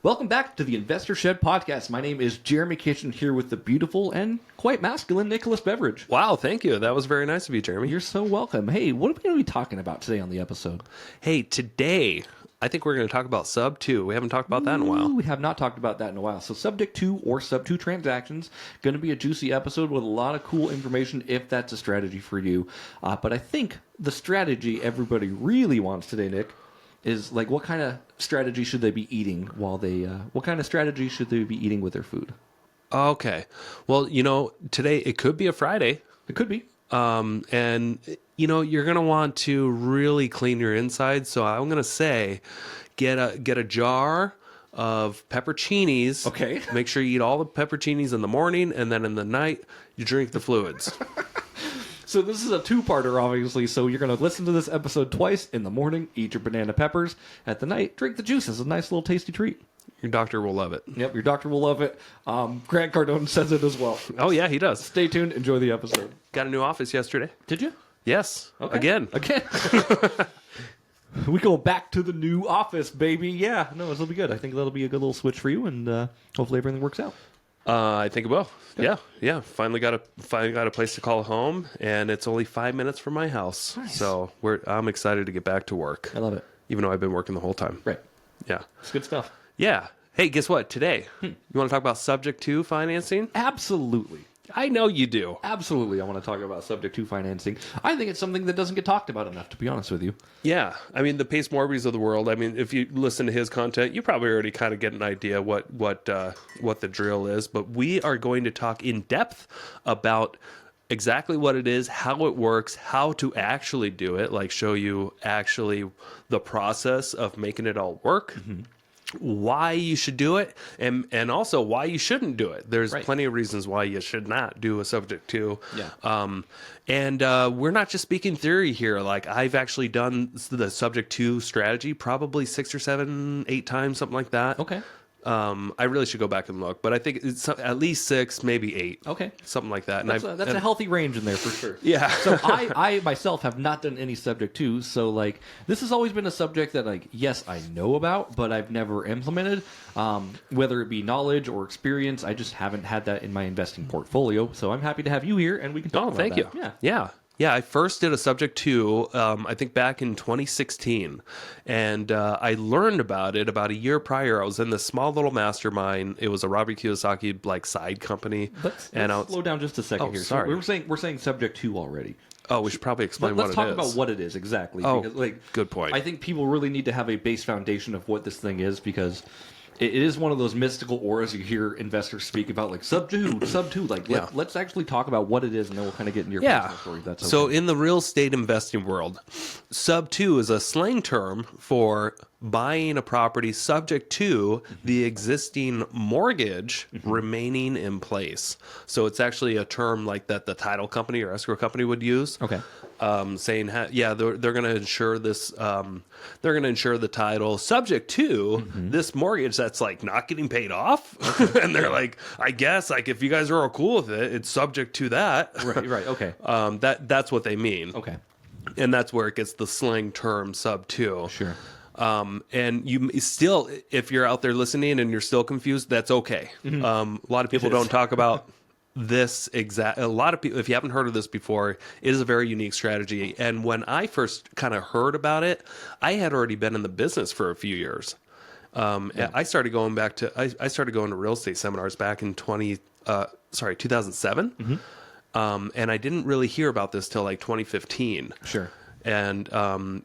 Welcome back to the Investor Shed podcast. My name is Jeremy Kitchen here with the beautiful and quite masculine Nicholas Beveridge. Wow, thank you. That was very nice of you, Jeremy. You're so welcome. Hey, what are we going to be talking about today on the episode? Hey, today, I think we're going to talk about Sub 2. We haven't talked about that in a while. We have not talked about that in a while. So Subject 2 or Sub 2 transactions, going to be a juicy episode with a lot of cool information if that's a strategy for you. But I think the strategy everybody really wants today, Nick, is like what kind of strategy should they be eating while they, what kind of strategy should they be eating with their food? Okay. Well, today it could be a Friday. It could be. And, you're going to want to really clean your insides. So I'm going to say get a jar of pepperoncinis. Okay. Make sure you eat all the pepperoncinis in the morning, and then in the night, you drink the fluids. So this is a two-parter, obviously. So you're going to listen to this episode twice. In the morning, eat your banana peppers. At the night, drink the juice. It's a nice little tasty treat. Your doctor will love it. Yep, your doctor will love it. Grant Cardone says it as well. Oh, yeah, he does. Stay tuned. Enjoy the episode. Got a new office yesterday. Did you? Yes. Okay. Again. We go back to the new office, baby. Yeah, no, this will be good. I think that'll be a good little switch for you, and hopefully everything works out. I think it will. Good. Yeah. Finally got a place to call home, and it's only 5 minutes from my house. Nice. So I'm excited to get back to work. I love it. Even though I've been working the whole time. Right. Yeah. It's good stuff. Yeah. Hey, guess what? Today, you want to talk about Subject 2 financing? Absolutely. I know you do. Absolutely. I want to talk about Subject 2 financing. I think it's something that doesn't get talked about enough, to be honest with you. Yeah. I mean, the Pace Morbys of the world. I mean, if you listen to his content, you probably already kind of get an idea what the drill is. But we are going to talk in depth about exactly what it is, how it works, how to actually do it, like show you actually the process of making it all work. Mm-hmm. Why you should do it, and also why you shouldn't do it. There's plenty of reasons why you should not do a Subject 2. Yeah. And we're not just speaking theory here. Like, I've actually done the Subject 2 strategy probably 6 or 7, 8 times, something like that. Okay. I really should go back and look, but I think it's at least 6, maybe 8. Okay. Something like that. That's a healthy range in there for sure. Yeah. So I myself have not done any Subject 2, so like this has always been a subject that like, yes, I know about, but I've never implemented. Whether it be knowledge or experience, I just haven't had that in my investing portfolio. So I'm happy to have you here and we can talk about thank that. you. Yeah, I first did a Subject 2, I think back in 2016, and I learned about it about a year prior. I was in this small little mastermind. It was a Robert Kiyosaki side company. Let's slow down just a second here. Sorry. So we're saying Subject 2 already. Oh, we should probably explain what it is. Let's talk about what it is exactly. Oh, because, good point. I think people really need to have a base foundation of what this thing is because it is one of those mystical auras you hear investors speak about, like Sub 2. Like, let's actually talk about what it is, and then we'll kind of get into your personal story. That's okay. So in the real estate investing world, Sub 2 is a slang term for buying a property subject to the existing mortgage remaining in place. So it's actually a term like that the title company or escrow company would use. Okay. Saying, they're going to insure this, they're going to insure the title subject to this mortgage that's like not getting paid off. And they're like, I guess like if you guys are all cool with it, it's subject to that. Right. Okay. That's what they mean. Okay. And that's where it gets the slang term Sub 2. Sure. And you still, if you're out there listening and you're still confused, that's okay. A lot of people don't talk about this a lot of people, if you haven't heard of this before, it is a very unique strategy. And when I first kind of heard about it, I had already been in the business for a few years. I started going to real estate seminars back in 2007. And I didn't really hear about this till like 2015. Sure. And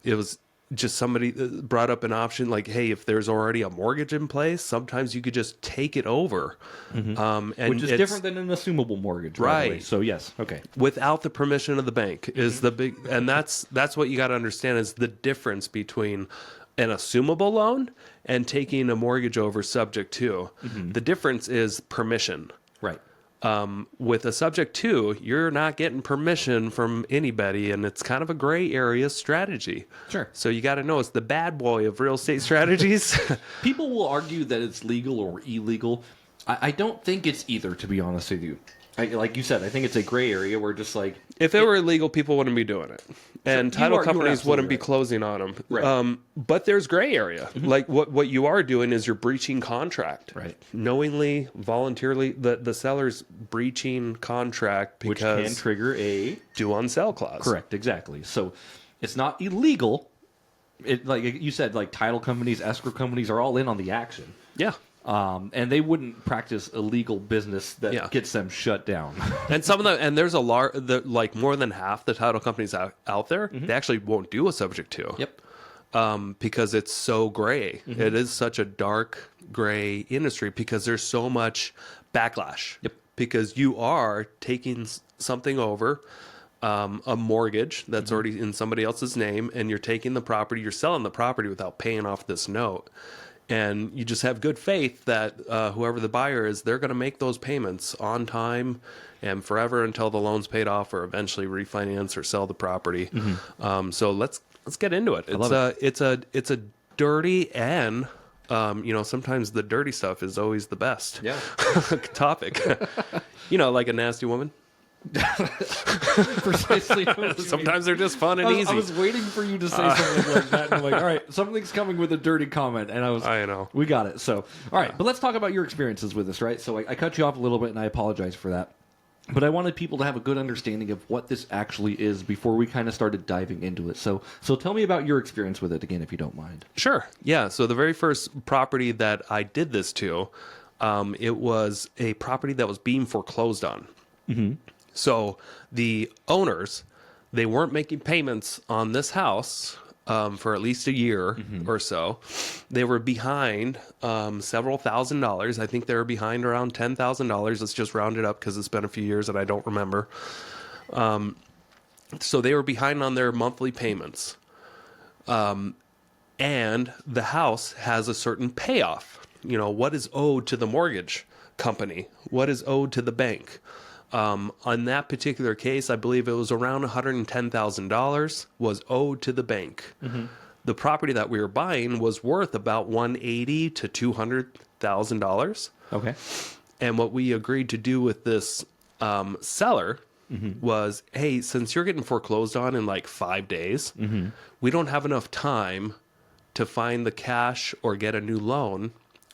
it was just somebody brought up an option like, hey, if there's already a mortgage in place, sometimes you could just take it over. And which is different than an assumable mortgage, right? So yes, okay. Without the permission of the bank is the big, and that's what you got to understand is the difference between an assumable loan and taking a mortgage over subject to. The difference is permission. Right. With a subject to, you're not getting permission from anybody, and it's kind of a gray area strategy. Sure. So you got to know it's the bad boy of real estate strategies. People will argue that it's legal or illegal. I don't think it's either, to be honest with you. like you said, I think it's a gray area where just like If it were illegal, people wouldn't be doing it, and you title are companies absolutely wouldn't be right. closing on them. Right. But there's gray area. Like what you are doing is you're breaching contract, Right. knowingly, voluntarily. The seller's breaching contract which can because trigger a due on sale clause. correct, exactly. So it's not illegal. It like you said, like title companies, escrow companies are all in on the action. Yeah. And they wouldn't practice illegal business that Yeah. gets them shut down. And some of them, and there's like more than half the title companies out there, they actually won't do a subject to. Yep. Because it's so gray. It is such a dark gray industry because there's so much backlash. Yep. Because you are taking something over, a mortgage that's already in somebody else's name, and you're taking the property, you're selling the property without paying off this note. And you just have good faith that whoever the buyer is, they're going to make those payments on time and forever until the loan's paid off or eventually refinance or sell the property. So let's get into it. It's a dirty and sometimes the dirty stuff is always the best. Yeah. Topic. Like a nasty woman. Precisely. Sometimes they're just fun and easy. I was waiting for you to say something like that. And I'm like, all right, something's coming with a dirty comment. And I know. We got it. So, all right, but let's talk about your experiences with this, right? So I cut you off a little bit, and I apologize for that. But I wanted people to have a good understanding of what this actually is before we kind of started diving into it. So tell me about your experience with it again, if you don't mind. Sure. Yeah. So the very first property that I did this to, it was a property that was being foreclosed on. So the owners, they weren't making payments on this house for at least a year or so. They were behind several $1,000s. I think they were behind around $10,000. Let's just round it up because it's been a few years and I don't remember. So they were behind on their monthly payments. And the house has a certain payoff. What is owed to the mortgage company? What is owed to the bank? On that particular case, I believe it was around $110,000 was owed to the bank. The property that we were buying was worth about $180,000 to $200,000. Okay. And what we agreed to do with this seller was, hey, since you're getting foreclosed on in like 5 days, we don't have enough time to find the cash or get a new loan.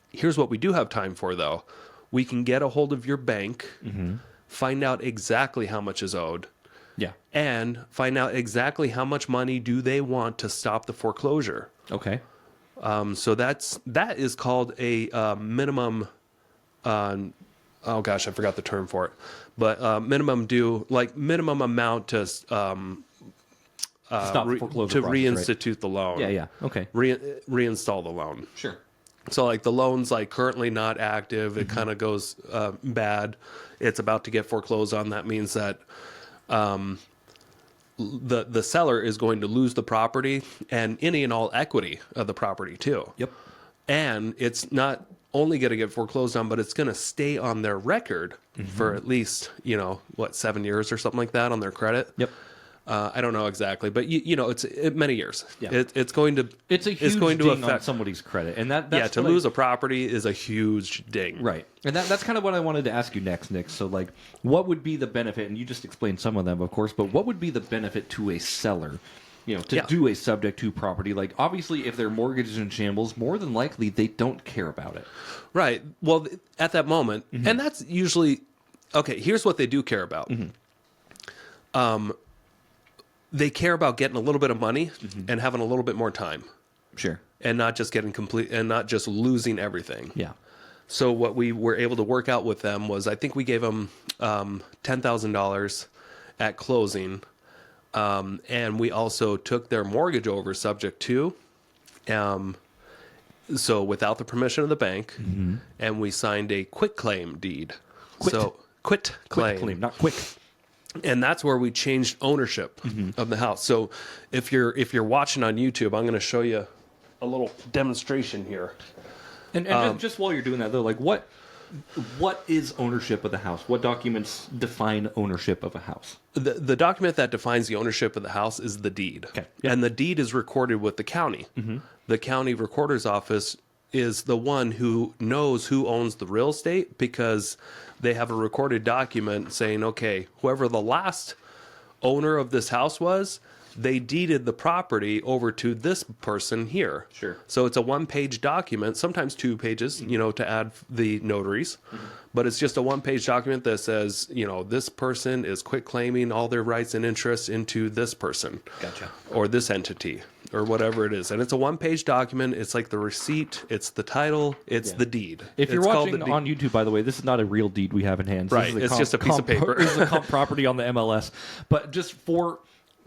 Here's what we do have time for, though. We can get a hold of your bank, find out exactly how much is owed, and find out exactly how much money do they want to stop the foreclosure. Okay. So that is called a minimum. Oh gosh, I forgot the term for it, but minimum due, like minimum amount to Stop the foreclosure to process, reinstitute the loan. Yeah. Okay. Reinstall the loan. Sure. So like the loan's like currently not active. It kind of goes bad. It's about to get foreclosed on. That means that the seller is going to lose the property and any and all equity of the property too. Yep. And it's not only going to get foreclosed on, but it's going to stay on their record for at least 7 years or something like that on their credit. Yep. I don't know exactly, but it's many years. Yeah. It's going to It's a huge going to ding on affect somebody's credit, and that's to lose a property is a huge ding. right. And that's kind of what I wanted to ask you next, Nick. So, like, what would be the benefit? And you just explained some of them, of course, but what would be the benefit to a seller? To do a subject to property? Like, obviously, if their mortgage is in shambles, more than likely they don't care about it. Right. Well, at that moment, and that's usually okay. Here's what they do care about. They care about getting a little bit of money and having a little bit more time. Sure. And not just getting complete and not just losing everything. Yeah. So what we were able to work out with them was, I think we gave them $10,000 at closing. And we also took their mortgage over subject to, so without the permission of the bank, and we signed a quit claim deed. Quit claim, not quick. and that's where we changed ownership of the house. So if you're watching on YouTube, I'm going to show you a little demonstration here. And just while you're doing that, though, like what is ownership of the house? What documents define ownership of a house? The document that defines the ownership of the house is the deed. Okay. Yep. And the deed is recorded with the county. The county recorder's office is the one who knows who owns the real estate because they have a recorded document saying, okay, whoever the last owner of this house was, they deeded the property over to this person here. Sure. So it's a one-page document, sometimes 2 pages, to add the notaries. But it's just a one-page document that says, this person is quit claiming all their rights and interests into this person. Gotcha. Or this entity or whatever it is. And it's a one-page document. It's like the receipt. It's the title. It's the deed. If you're It's called watching on YouTube, by the way, this is not a real deed we have in hand. Right, it's just a piece of paper. This is a comp property on the MLS. But just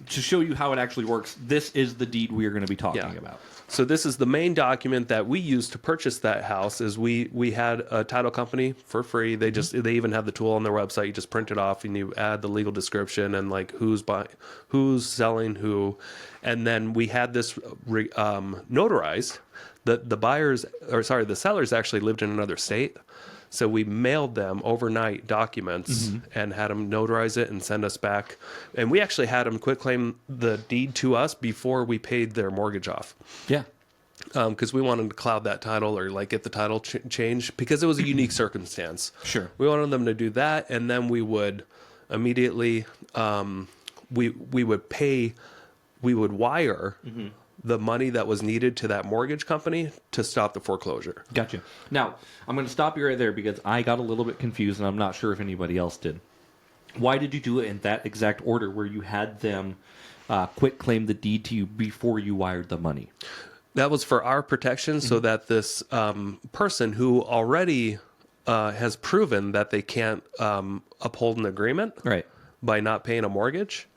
to show you how it actually works, this is the deed we are going to be talking about. So this is the main document that we used to purchase that house. Is we had a title company for free. They they even have the tool on their website. You just print it off and you add the legal description and like who's selling who, and then we had this notarized. The sellers actually lived in another state. So we mailed them overnight documents and had them notarize it and send us back. And we actually had them quit claim the deed to us before we paid their mortgage off. Yeah. Because we wanted to cloud that title or like get the title changed because it was a unique circumstance. Sure. We wanted them to do that, and then we would immediately we would wire the money that was needed to that mortgage company to stop the foreclosure. Gotcha. Now, I'm going to stop you right there because I got a little bit confused, and I'm not sure if anybody else did. Why did you do it in that exact order where you had them quit claim the deed to you before you wired the money? That was for our protection so that this person who already has proven that they can't uphold an agreement by not paying a mortgage,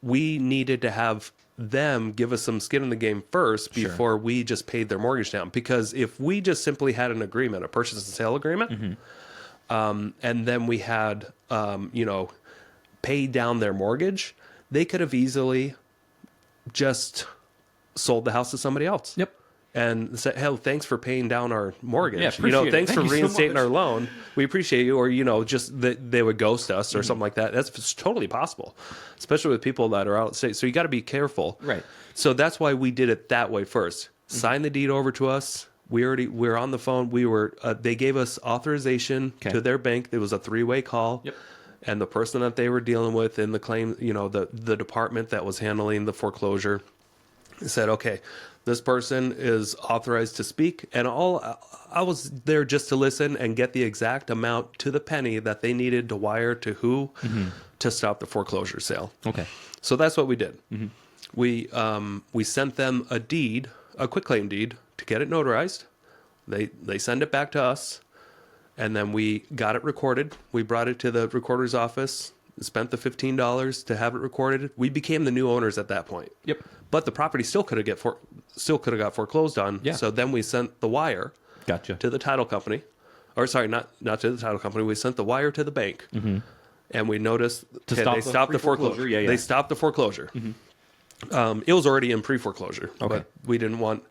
we needed to have them give us some skin in the game first before we just paid their mortgage down. Because if we just simply had an agreement, a purchase and sale agreement, and then we had, paid down their mortgage, they could have easily just sold the house to somebody else. Yep. And said, hey, thanks for paying down our mortgage. Yeah, Thanks for Thank you so reinstating much. our loan. We appreciate you. Or, just that they would ghost us or something like that. That's totally possible, especially with people that are out of state. So you got to be careful. Right. So that's why we did it that way first. Sign the deed over to us. We're on the phone. They gave us authorization to their bank. It was a 3-way call. Yep. And the person that they were dealing with in the claim, the department that was handling the foreclosure said, okay, this person is authorized to speak. And I was there just to listen and get the exact amount to the penny that they needed to wire to who to stop the foreclosure sale. Okay. So that's what we did. We sent them a deed, a quitclaim deed, to get it notarized. They send it back to us, and then we got it recorded. We brought it to the recorder's office, spent the $15 to have it recorded. We became the new owners at that point. Yep. But the property still could have got foreclosed on. Yeah. So then we sent the wire Gotcha. to the title company. Or sorry, not to the title company. We sent the wire to the bank. And we noticed they stopped the foreclosure. Yeah. They stopped the foreclosure. It was already in pre-foreclosure. Okay. But we didn't want...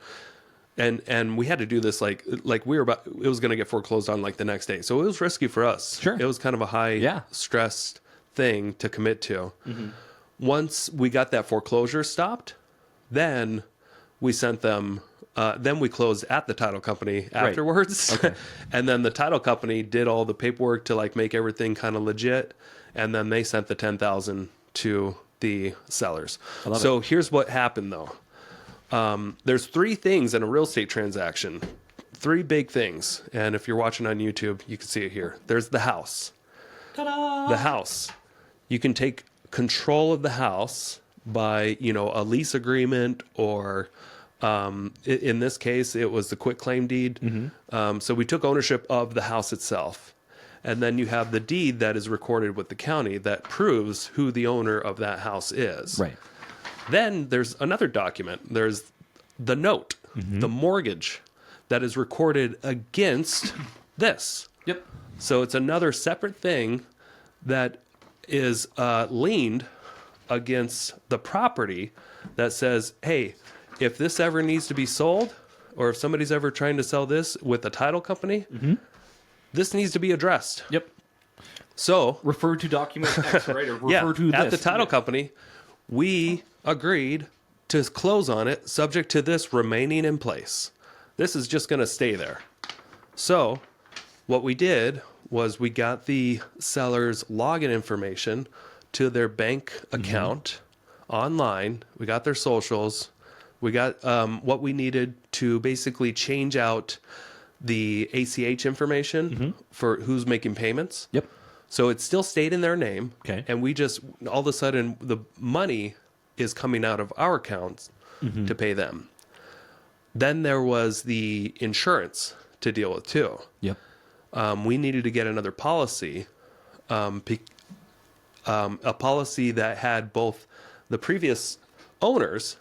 And we had to do this like we were about... It was going to get foreclosed on like the next day. So it was risky for us. Sure. It was kind of a high stressed thing to commit to. Once we got that foreclosure stopped, then we sent them... then we closed at the title company afterwards. Okay. And then the title company did all the paperwork to like make everything kind of legit. And then they sent the $10,000 to the sellers. So here's what happened though. There's 3 things in a real estate transaction. 3 big things. And if you're watching on YouTube, you can see it here. There's the house. Ta-da! The house. You can take control of the house by, a lease agreement or... in this case, it was the quitclaim deed. So we took ownership of the house itself. And then you have the deed that is recorded with the county that proves who the owner of that house is. Right. Then there's another document. There's the note, the mortgage that is recorded against this. Yep. So it's another separate thing that is liened against the property that says, hey, if this ever needs to be sold, or if somebody's ever trying to sell this with a title company, this needs to be addressed. Yep. So Refer to document X, right? Or refer to at this. the title company, we agreed to close on it subject to this remaining in place. this is just going to stay there. So what we did was we got the seller's login information to their bank account online. We got their socials. We got what we needed to basically change out the ACH information for who's making payments. Yep. So it still stayed in their name. Okay. And we just, all of a sudden, the money is coming out of our accounts to pay them. Then there was the insurance to deal with too. Yep. We needed to get another policy, a policy that had both the previous owners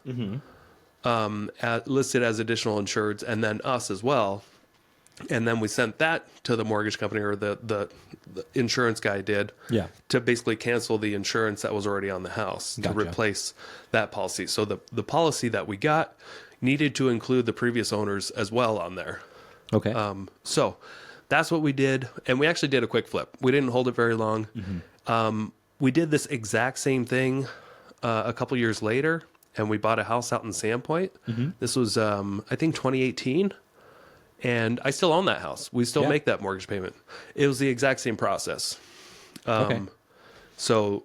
listed as additional insureds and then us as well. And then we sent that to the mortgage company, or the insurance guy did, to basically cancel the insurance that was already on the house to replace that policy. So the policy that we got needed to include the previous owners as well on there. Okay. So that's what we did. And we actually did a quick flip. We didn't hold it very long. We did this exact same thing a couple years later, and we bought a house out in Sandpoint. This was, I think, 2018. And I still own that house. We still make that mortgage payment. It was the exact same process. So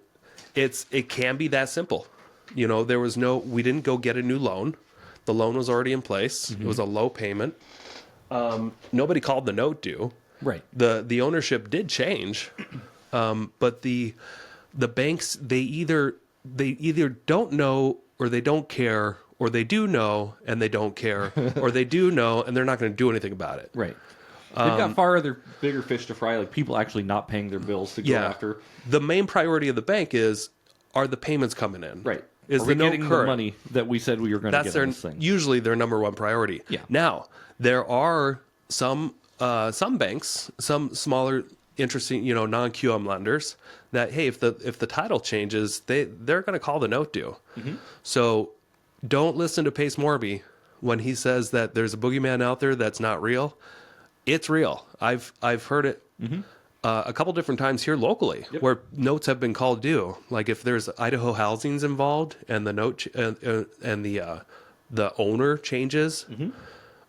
it can be that simple. You know, we didn't go get a new loan. The loan was already in place. It was a low payment. Nobody called the note due. Right. The ownership did change. But the banks, they either don't know or they don't care, or they do know and they don't care, or they do know and they're not going to do anything about it. Right. They've got far other bigger fish to fry, like people actually not paying their bills to go after. The main priority of the bank is, are the payments coming in? Right. Is Are the we note getting current? the money that we said we were going to get on this thing? Usually their number one priority. Yeah. Now, there are some banks, some smaller, interesting, non-QM lenders that, hey, if the title changes, they're going to call the note due. So don't listen to Pace Morby when he says that there's a boogeyman out there that's not real. It's real. I've heard it a couple different times here locally where notes have been called due. Like if there's Idaho Housing's involved and the note and the owner changes,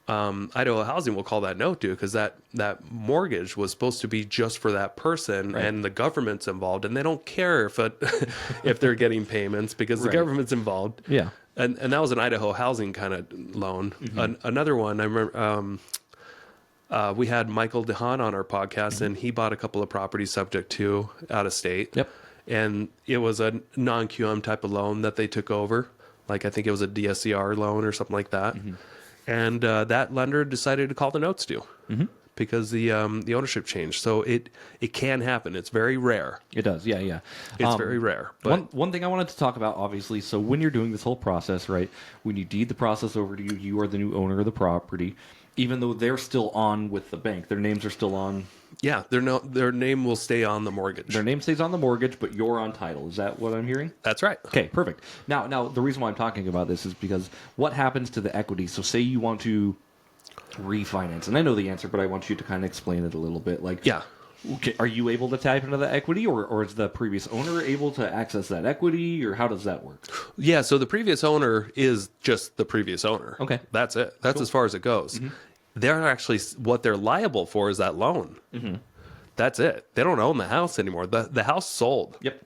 Idaho Housing will call that note due because that mortgage was supposed to be just for that person, and the government's involved, and they don't care if they're getting payments because the government's involved. Yeah. And that was an Idaho Housing kind of loan. Another one, I remember we had Michael DeHaan on our podcast, and he bought a couple of properties subject to out of state. Yep. And it was a non-QM type of loan that they took over. Like I think it was a DSCR loan or something like that. And that lender decided to call the notes due because the ownership changed. So it can happen. It's very rare. It does. Yeah, yeah. It's very rare. But one thing I wanted to talk about, obviously, so when you're doing this whole process, right, when you deed the process over to you, you are the new owner of the property. Even though they're still on with the bank, their names are still on. Yeah, their name will stay on the mortgage. Their name stays on the mortgage, but you're on title. Is that what I'm hearing? That's right. Okay, perfect. Now the reason why I'm talking about this is because what happens to the equity? So say you want to refinance, and I know the answer, but I want you to kind of explain it a little bit. Like, okay, are you able to tap into the equity, or is the previous owner able to access that equity, or how does that work? Yeah, so the previous owner is just the previous owner. Okay. That's it. That's as far as it goes. They're actually, what they're liable for is that loan. That's it. They don't own the house anymore. The house sold. Yep.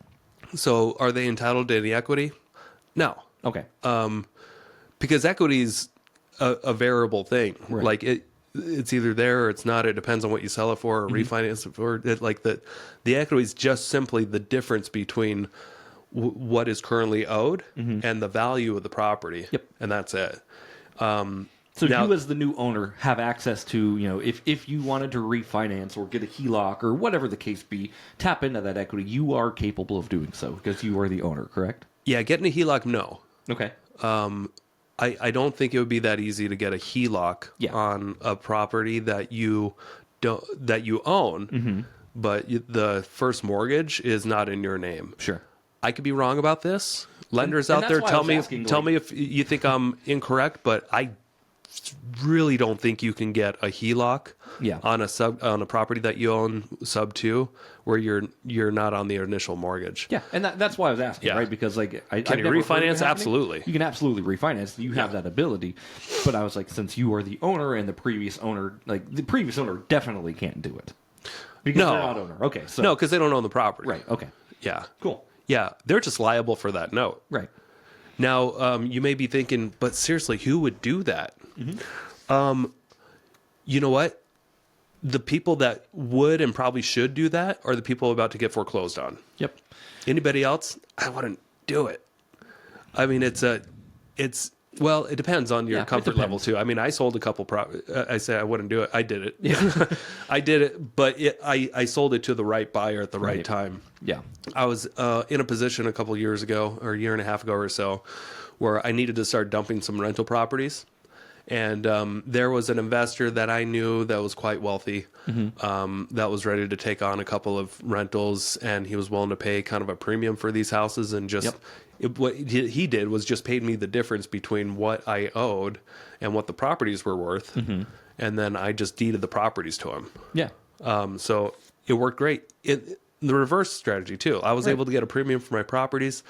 So are they entitled to any equity? No. Okay. Because equity's a variable thing. Right. Like it's either there or it's not. It depends on what you sell it for or refinance it for. The equity is just simply the difference between what is currently owed and the value of the property. Yep. And that's it. So now, you as the new owner have access to, if you wanted to refinance or get a HELOC or whatever the case be, tap into that equity. You are capable of doing so because you are the owner, correct? Yeah, getting a HELOC, no. Okay. I don't think it would be that easy to get a HELOC on a property that you own, but the first mortgage is not in your name. Sure. I could be wrong about this. Lenders And out there, that's why I tell was me asking, tell me if you think I'm incorrect, but I really don't think you can get a HELOC Yeah. on a property that you own sub 2 where you're not on the initial mortgage. Yeah, and that's why I was asking, Yeah. right? Because like, Can I've you never heard of it refinance? happening. Absolutely. You can absolutely refinance. You have that ability, but I was like, since you are the owner and the previous owner definitely can't do it because No. they're not owner. Okay, so No, because they don't own the property. right. Okay, Yeah. cool. Yeah, they're just liable for that note. Right. Now, you may be thinking, but seriously, who would do that? You know what? The people that would and probably should do that are the people about to get foreclosed on. Yep. Anybody else? I wouldn't do it. I mean, well, it depends on your Yeah, it comfort level depends. too. I mean, I sold a couple. I say I wouldn't do it. I did it. Yeah, I did it, but I sold it to the right buyer at the right time. Yeah. I was in a position a couple years ago, or a year and a half ago or so, where I needed to start dumping some rental properties. And there was an investor that I knew that was quite wealthy, that was ready to take on a couple of rentals, and he was willing to pay kind of a premium for these houses. And just what he did was just paid me the difference between what I owed and what the properties were worth. And then I just deeded the properties to him. Yeah. So it worked great. The reverse strategy too. I was able to get a premium for my properties.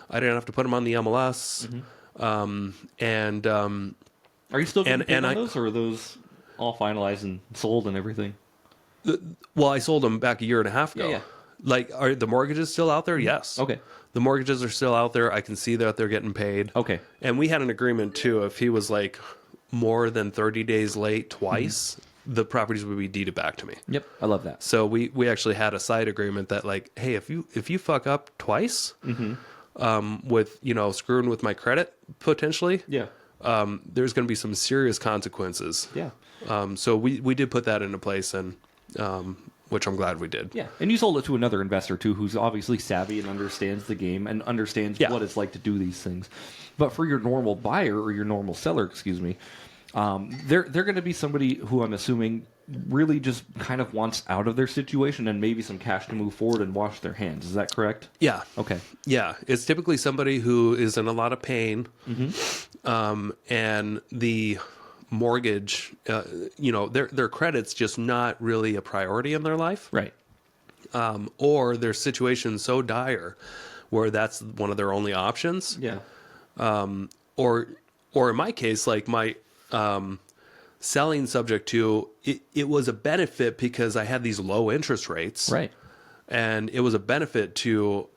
I didn't have to put them on the MLS. Are you still getting paid and on I- those, or are those all finalized and sold and everything? Well, I sold them back a year and a half ago. Yeah. Like, are the mortgages still out there? Yes. Okay. The mortgages are still out there. I can see that they're getting paid. Okay. And we had an agreement too. If he was like more than 30 days late twice, the properties would be deeded back to me. Yep. I love that. So we actually had a side agreement that like, hey, if you fuck up twice, with screwing with my credit potentially, Yeah. there's going to be some serious consequences. Yeah. So we did put that into place, and which I'm glad we did. Yeah, and you sold it to another investor too, who's obviously savvy and understands the game and understands what it's like to do these things. But for your normal buyer or your normal seller, excuse me, they're going to be somebody who I'm assuming really just kind of wants out of their situation and maybe some cash to move forward and wash their hands. Is that correct? Yeah. Okay. Yeah, it's typically somebody who is in a lot of pain, and the mortgage, their credit's just not really a priority in their life, Right. or their situation's so dire where that's one of their only options. Yeah. Or in my case, like my selling subject to it was a benefit because I had these low interest rates, Right. and it was a benefit to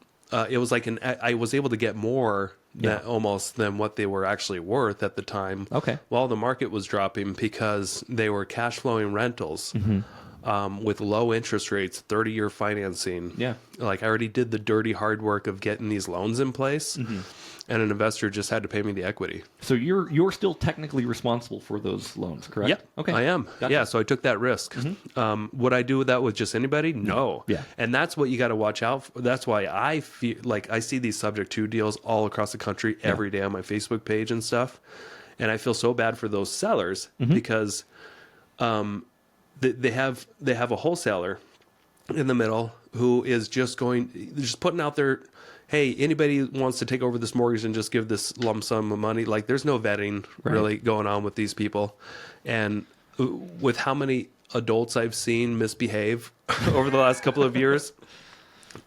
it was like I was able to get more than what they were actually worth at the time. Okay. While the market was dropping, because they were cash flowing rentals with low interest rates, 30-year financing. Yeah. Like I already did the dirty hard work of getting these loans in place, and an investor just had to pay me the equity. So you're still technically responsible for those loans, correct? Yep. Okay. I am. Gotcha. Yeah. So I took that risk. Would I do that with just anybody? No. Yeah. And that's what you got to watch out for. That's why I feel like I see these subject to deals all across the country every day on my Facebook page and stuff. And I feel so bad for those sellers because they have a wholesaler in the middle who is just putting out their, hey, anybody wants to take over this mortgage and just give this lump sum of money. Like there's no vetting really going on with these people. And with how many adults I've seen misbehave over the last couple of years,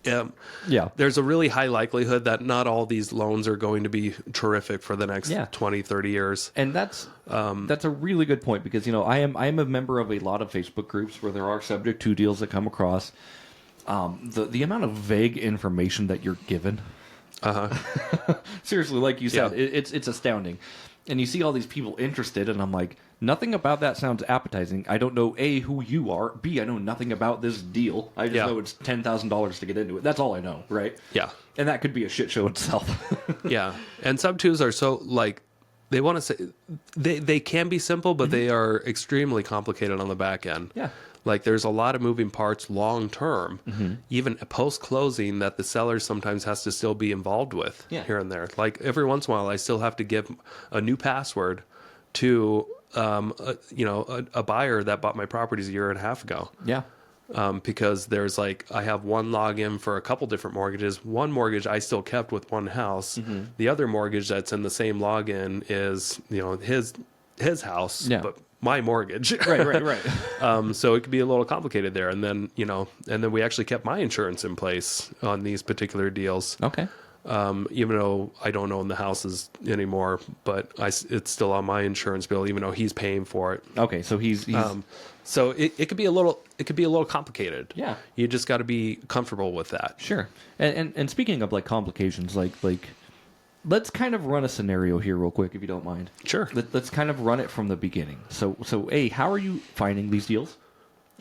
there's a really high likelihood that not all these loans are going to be terrific for the next 20, 30 years. And that's a really good point because I am a member of a lot of Facebook groups where there are subject to deals that come across. The amount of vague information that you're given, seriously, like you said, it's astounding. And you see all these people interested, and I'm like, nothing about that sounds appetizing. I don't know A, who you are. B, I know nothing about this deal. I just know it's $10,000 to get into it. That's all I know, right? Yeah. And that could be a shit show itself. Yeah. And sub twos are so like they want to say they can be simple, but they are extremely complicated on the back end. Yeah. Like there's a lot of moving parts long term, even post closing, that the seller sometimes has to still be involved with here and there. Like every once in a while, I still have to give a new password to a buyer that bought my properties a year and a half ago. Yeah. Because there's like I have one login for a couple different mortgages. One mortgage I still kept with one house. The other mortgage that's in the same login is his his house, Yeah. but my mortgage. Right. So it could be a little complicated there. And then, we actually kept my insurance in place on these particular deals. Okay. Even though I don't own the houses anymore, but it's still on my insurance bill, even though he's paying for it. Okay. So he's So it could be a little complicated. Yeah. You just got to be comfortable with that. sure. And speaking of like complications, like let's kind of run a scenario here real quick, if you don't mind. Sure. Let's kind of run it from the beginning. So how are you finding these deals?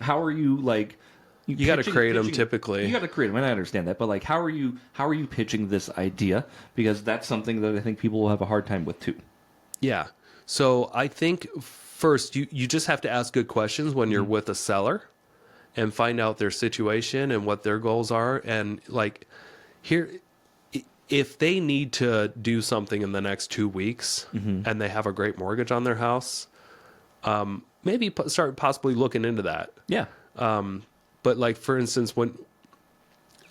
How are you like? You got to create them typically. You got to create them, and I understand that. But like, how are you pitching this idea? Because that's something that I think people will have a hard time with too. Yeah. So I think first you just have to ask good questions when you're with a seller and find out their situation and what their goals are. And like here, if they need to do something in the next 2 weeks and they have a great mortgage on their house, maybe start possibly looking into that. Yeah. But like, for instance, when,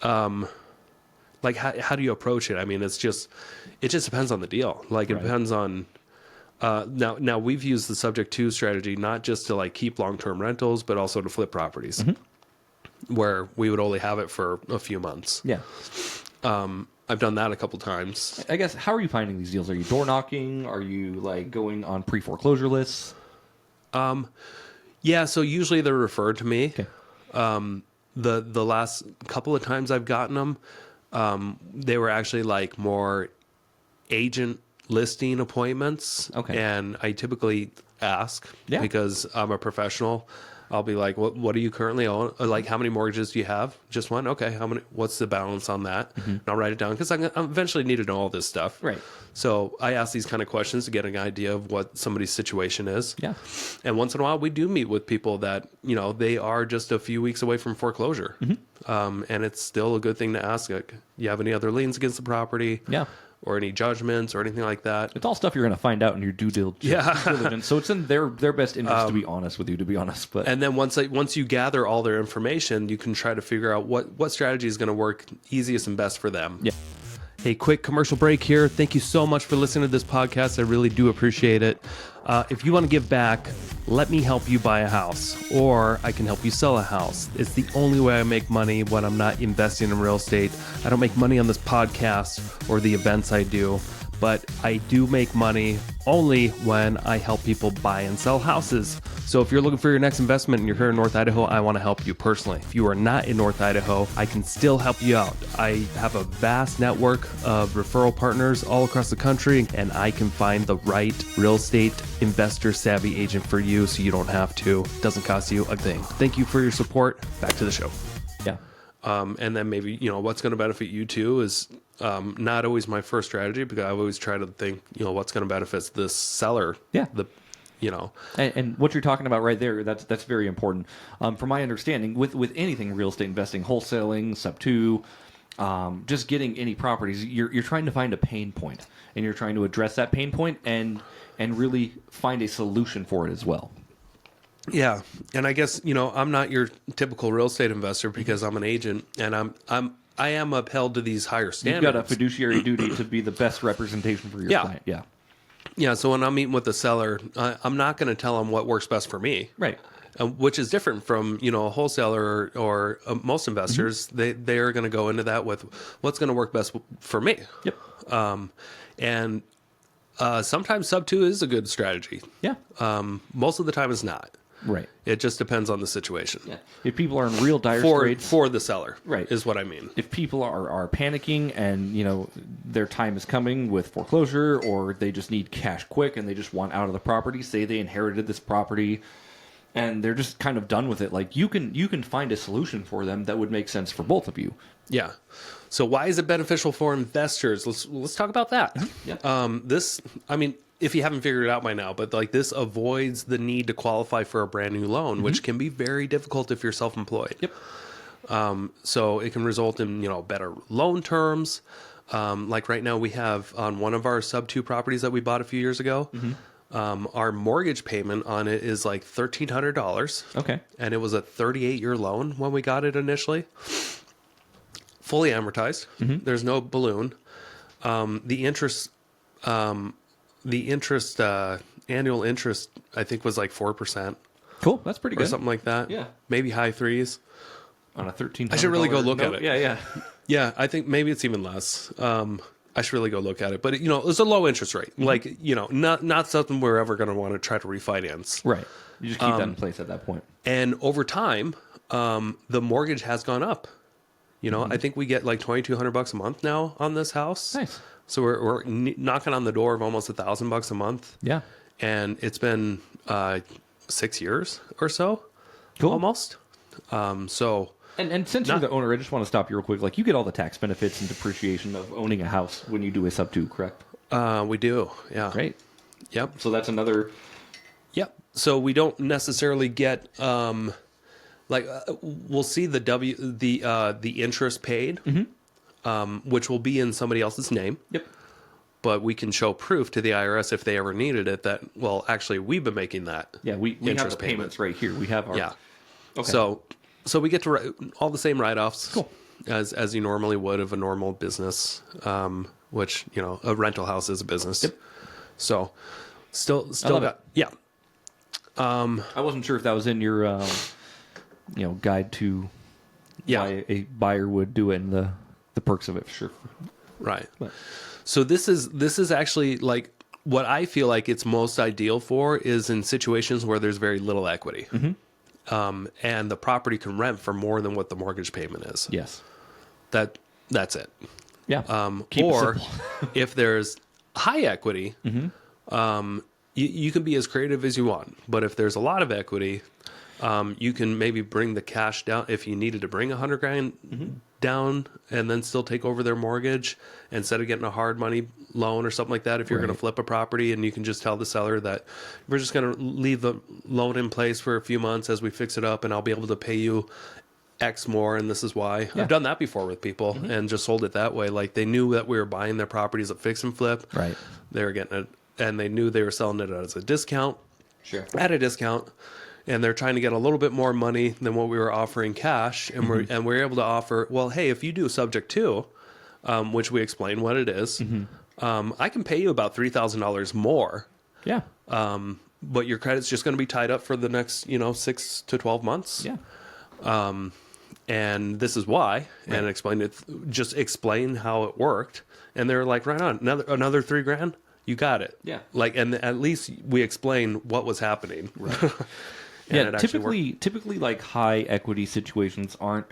like how do you approach it? I mean, it just depends on the deal. Like it depends on, now we've used the subject to strategy, not just to like keep long-term rentals, but also to flip properties where we would only have it for a few months. Yeah. I've done that a couple times. I guess, how are you finding these deals? Are you door knocking? Are you like going on pre-foreclosure lists? Yeah. So usually they're referred to me. Okay. The last couple of times I've gotten them, they were actually like more agent listing appointments. Okay. And I typically ask because I'm a professional. I'll be like, what do you currently own? Like, how many mortgages do you have? Just one? Okay. How many? What's the balance on that? And I'll write it down because I eventually need to know all this stuff. Right. So I ask these kind of questions to get an idea of what somebody's situation is. Yeah. And once in a while, we do meet with people that, they are just a few weeks away from foreclosure. And it's still a good thing to ask. Like, you have any other liens against the property? Yeah. Or any judgments or anything like that? It's all stuff you're going to find out in your due diligence. So it's in their best interest to be honest with you, to be honest. But and then once you gather all their information, you can try to figure out what strategy is going to work easiest and best for them. Yeah. Hey, quick commercial break here. Thank you so much for listening to this podcast. I really do appreciate it. If you want to give back, let me help you buy a house, or I can help you sell a house. It's the only way I make money when I'm not investing in real estate. I don't make money on this podcast or the events I do, but I do make money only when I help people buy and sell houses. So if you're looking for your next investment and you're here in North Idaho, I want to help you personally. If you are not in North Idaho, I can still help you out. I have a vast network of referral partners all across the country, and I can find the right real estate investor savvy agent for you so you don't have to. It doesn't cost you a thing. Thank you for your support. Back to the show. yeah. And then maybe, what's going to benefit you too is not always my first strategy, because I always try to think, what's going to benefit this seller. Yeah. And what you're talking about right there, that's very important. From my understanding, with anything real estate investing, wholesaling, sub two, just getting any properties, you're trying to find a pain point, and you're trying to address that pain point and really find a solution for it as well. Yeah. And I guess, I'm not your typical real estate investor because I'm an agent, and I am upheld to these higher standards. You've got a fiduciary duty to be the best representation for your client. Yeah. Yeah. So when I'm meeting with the seller, I'm not going to tell them what works best for me. Right. Which is different from, a wholesaler or most investors. They are going to go into that with what's going to work best for me. Yep. And sometimes sub 2 is a good strategy. Yeah. Most of the time it's not. Right. It just depends on the situation. Yeah. If people are in real dire straits for the seller, right, is what I mean. If people are panicking and their time is coming with foreclosure, or they just need cash quick and they just want out of the property, say they inherited this property and they're just kind of done with it, like you can find a solution for them that would make sense for both of you. Yeah. So why is it beneficial for investors? Let's talk about that. Yeah. If you haven't figured it out by now, but like this avoids the need to qualify for a brand new loan, which can be very difficult if you're self-employed. Yep. So it can result in, better loan terms. Like right now we have on one of our sub 2 properties that we bought a few years ago, our mortgage payment on it is like $1,300. Okay. And it was a 38-year loan when we got it initially. Fully amortized. There's no balloon. The interest annual interest, I think, was like 4% Cool. That's pretty or good. something like that. Yeah. Maybe high threes. On a $1,300. I should really go look at it. Yeah, yeah. Yeah, I think maybe it's even less. I should really go look at it. But, it's a low interest rate. Like, not something we're ever going to want to try to refinance. Right. You just keep that in place at that point. And over time, the mortgage has gone up. I think we get like $2,200 a month now on this house. Nice. So we're knocking on the door of almost $1,000 a month. Yeah. And it's been 6 years or so, Cool. almost. So And since you're the owner, I just want to stop you real quick. Like, you get all the tax benefits and depreciation of owning a house when you do a sub 2, correct? we do, yeah. Great. Yep. So that's another. Yep. So we don't necessarily get we'll see the interest paid, which will be in somebody else's name. Yep. But we can show proof to the IRS if they ever needed it that, well, actually, we've been making that. Yeah, we have the interest payments right here. We have our. Yeah. Okay. So we get to write all the same write-offs Cool. as you normally would of a normal business, which, a rental house is a business. Yep. So still love got, yeah. I wasn't sure if that was in your, guide to why a buyer would do it and the perks of it. Sure. Right. But- So this is actually like what I feel like it's most ideal for is in situations where there's very little equity. And the property can rent for more than what the mortgage payment is. Yes. That's it. Yeah. Keep it Or simple. if there's high equity, you can be as creative as you want. But if there's a lot of equity, you can maybe bring the cash down if you needed to bring $100,000 down and then still take over their mortgage instead of getting a hard money loan or something like that. If you're going to flip a property, and you can just tell the seller that we're just going to leave the loan in place for a few months as we fix it up, and I'll be able to pay you X more, and this is why. I've done that before with people and just sold it that way. Like, they knew that we were buying their properties at fix and flip. Right. They were getting it, and they knew they were selling it as a discount. Sure. At a discount, and they're trying to get a little bit more money than what we were offering cash, and we're able to offer, well, hey, if you do subject to, which we explain what it is, I can pay you about $3,000 more. Yeah. But your credit's just going to be tied up for the next 6 to 12 months. Yeah. And this is why, and explain how it worked, and they're like, right on, another $3,000. You got it. Yeah. Like, and at least we explain what was happening. Right. Yeah, typically like high equity situations aren't,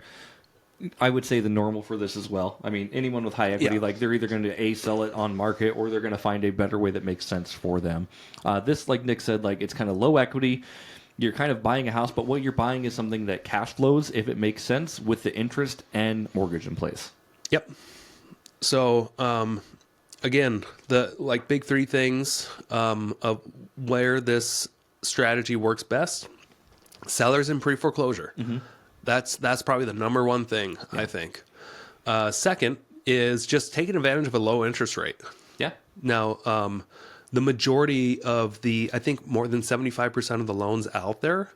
I would say, the normal for this as well. I mean, anyone with high equity, like, they're either going to sell it on market, or they're going to find a better way that makes sense for them. This, like Nick said, like, it's kind of low equity. You're kind of buying a house, but what you're buying is something that cash flows if it makes sense with the interest and mortgage in place. Yep. So, again, the big three things of where this strategy works best: sellers in pre-foreclosure. That's probably the number one thing, I think. Second is just taking advantage of a low interest rate. Yeah. Now, the majority of I think more than 75% of the loans out there,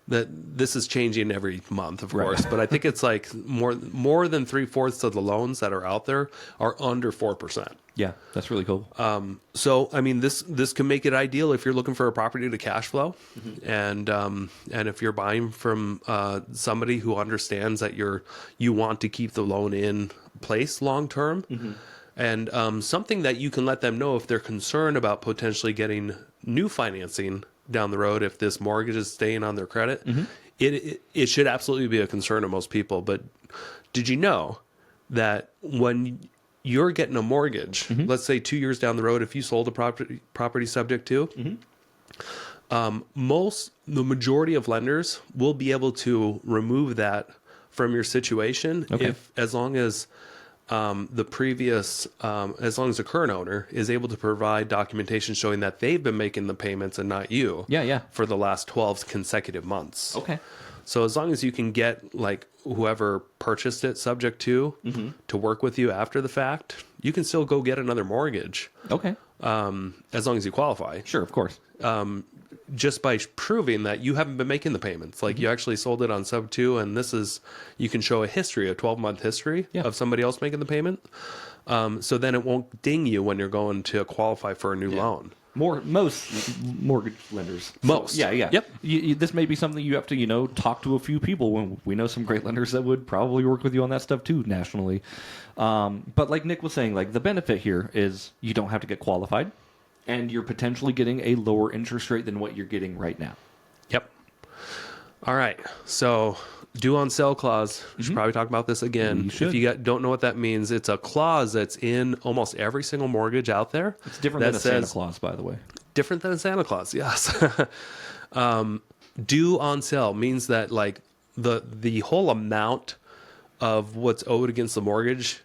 that this is changing every month, of course, but I think it's like more than 3/4 of the loans that are out there are under 4%. Yeah, that's really cool. So, I mean, this can make it ideal if you're looking for a property to cash flow, and if you're buying from somebody who understands that you want to keep the loan in place long term, and something that you can let them know if they're concerned about potentially getting new financing down the road if this mortgage is staying on their credit. It should absolutely be a concern to most people. But did you know that when you're getting a mortgage, let's say 2 years down the road, if you sold a property subject to, the majority of lenders will be able to remove that from your situation as long as the current owner is able to provide documentation showing that they've been making the payments and not you. Yeah. For the last 12 consecutive months. Okay. So as long as you can get like whoever purchased it subject to work with you after the fact, you can still go get another mortgage. Okay. As long as you qualify. Sure, of course. Just by proving that you haven't been making the payments. Like you actually sold it on sub 2, and you can show a 12-month history of somebody else making the payment. So then it won't ding you when you're going to qualify for a new loan. Most mortgage lenders. Most. Yeah. Yep. This may be something you have to, talk to a few people. When we know some great lenders that would probably work with you on that stuff too nationally. But like Nick was saying, like the benefit here is you don't have to get qualified, and you're potentially getting a lower interest rate than what you're getting right now. Yep. All right. So due on sale clause. We should probably talk about this again. If you don't know what that means, it's a clause that's in almost every single mortgage out there. It's different than a Santa Claus, by the way. Different than a Santa Claus, yes. Due on sale means that like the whole amount of what's owed against the mortgage,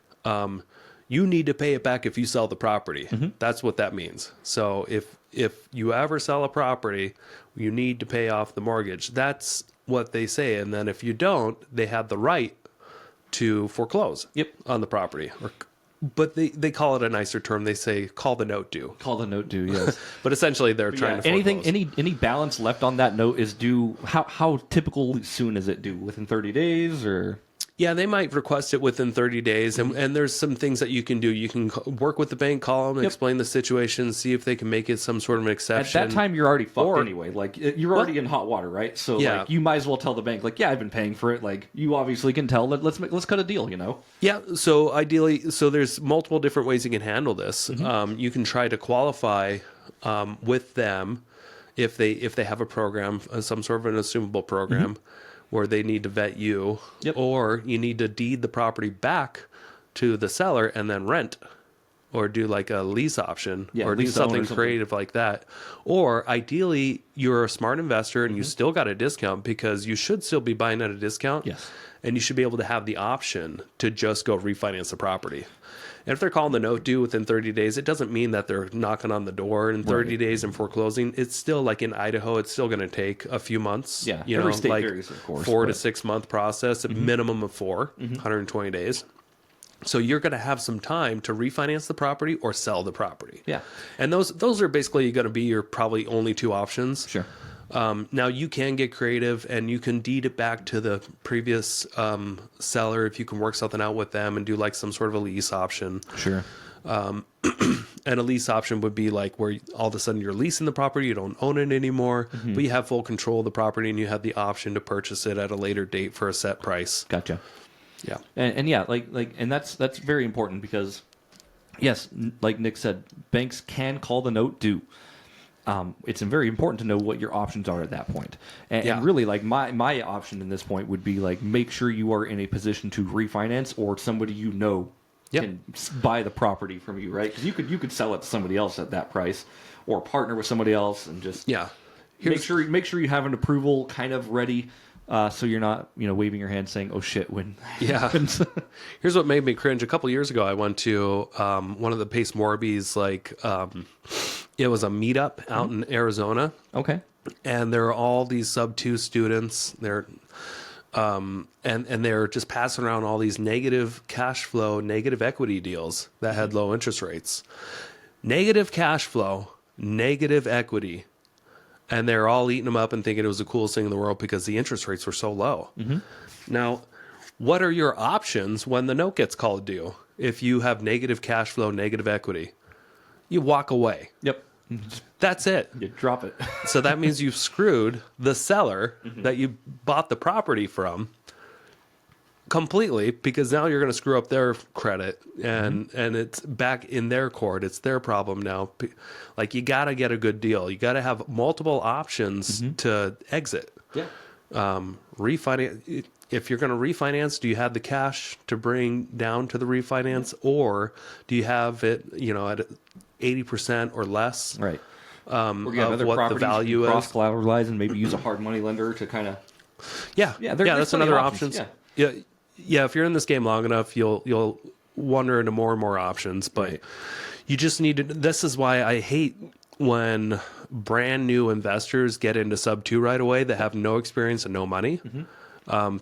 you need to pay it back if you sell the property. That's what that means. So if you ever sell a property, you need to pay off the mortgage. That's what they say. And then if you don't, they have the right to foreclose on the property. But they call it a nicer term. They say call the note due. Call the note due, yes. But essentially they're trying to foreclose. Any balance left on that note is due. How typical soon is it due? Within 30 days or? Yeah, they might request it within 30 days. And there's some things that you can do. You can work with the bank, call them, explain the situation, see if they can make it some sort of an exception. At that time, you're already fucked anyway. Like, you're already in hot water, right? So, like, you might as well tell the bank, like, yeah, I've been paying for it. Like, you obviously can tell. Let's cut a deal, Yeah, so ideally, there's multiple different ways you can handle this. You can try to qualify with them if they have a program, some sort of an assumable program, where they need to vet you, or you need to deed the property back to the seller and then rent, or do like a lease option, or do something creative like that. Or ideally, you're a smart investor and you still got a discount because you should still be buying at a discount. Yes. And you should be able to have the option to just go refinance the property. And if they're calling the note due within 30 days, it doesn't mean that they're knocking on the door in 30 days and foreclosing. It's still like in Idaho, it's still going to take a few months. Yeah, every state like varies, of course, 4 to 6 month process, a minimum of 120 days. So you're going to have some time to refinance the property or sell the property. Yeah. And those are basically going to be your probably only two options. Sure. Now you can get creative and you can deed it back to the previous seller if you can work something out with them and do like some sort of a lease option. Sure. And a lease option would be like where all of a sudden you're leasing the property, you don't own it anymore, but you have full control of the property and you have the option to purchase it at a later date for a set price. Gotcha. Yeah. And yeah, and that's very important because, yes, like Nick said, banks can call the note due. It's very important to know what your options are at that point. And really, like my option in this point would be like make sure you are in a position to refinance or somebody can buy the property from you, right? Because you could sell it to somebody else at that price, or partner with somebody else and just make sure you have an approval kind of ready. So you're not, waving your hand saying, "Oh shit!" when happens. Here's what made me cringe. A couple years ago, I went to one of the Pace Morbies, it was a meetup out in Arizona. Okay. And there are all these sub-2 students. They're and they're just passing around all these negative cash flow, negative equity deals that had low interest rates. Negative cash flow, negative equity. And they're all eating them up and thinking it was the coolest thing in the world because the interest rates were so low. Now, what are your options when the note gets called due? If you have negative cash flow, negative equity, you walk away. Yep. That's it. You drop it. So that means you've screwed the seller that you bought the property from completely, because now you're going to screw up their credit and it's back in their court. It's their problem now. Like, you got to get a good deal. You got to have multiple options to exit. Yeah. Refinance. If you're going to refinance, do you have the cash to bring down to the refinance, or do you have it, at 80% or less? Right. Of what the value is. Cross-collateralize and maybe use a hard money lender to kind of. Yeah. That's another option. Yeah. If you're in this game long enough, you'll wander into more and more options, but you just need to. This is why I hate when brand new investors get into sub-2 right away that have no experience and no money.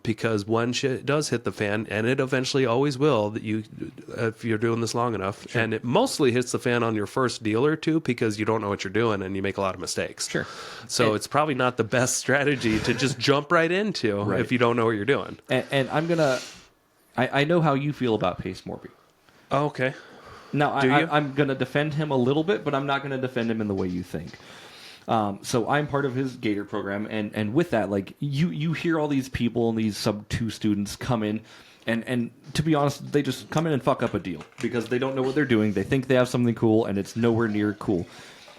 Because when shit does hit the fan, and it eventually always will, if you're doing this long enough, and it mostly hits the fan on your first deal or two because you don't know what you're doing and you make a lot of mistakes. Sure. So it's probably not the best strategy to just jump right into if you don't know what you're doing. And I'm I know how you feel about Pace Morby. Oh, okay. Now, Do you? I'm going to defend him a little bit, but I'm not going to defend him in the way you think. So I'm part of his Gator program, and with that, like you hear all these people and these sub-2 students come in, and to be honest, they just come in and fuck up a deal because they don't know what they're doing. They think they have something cool, and it's nowhere near cool.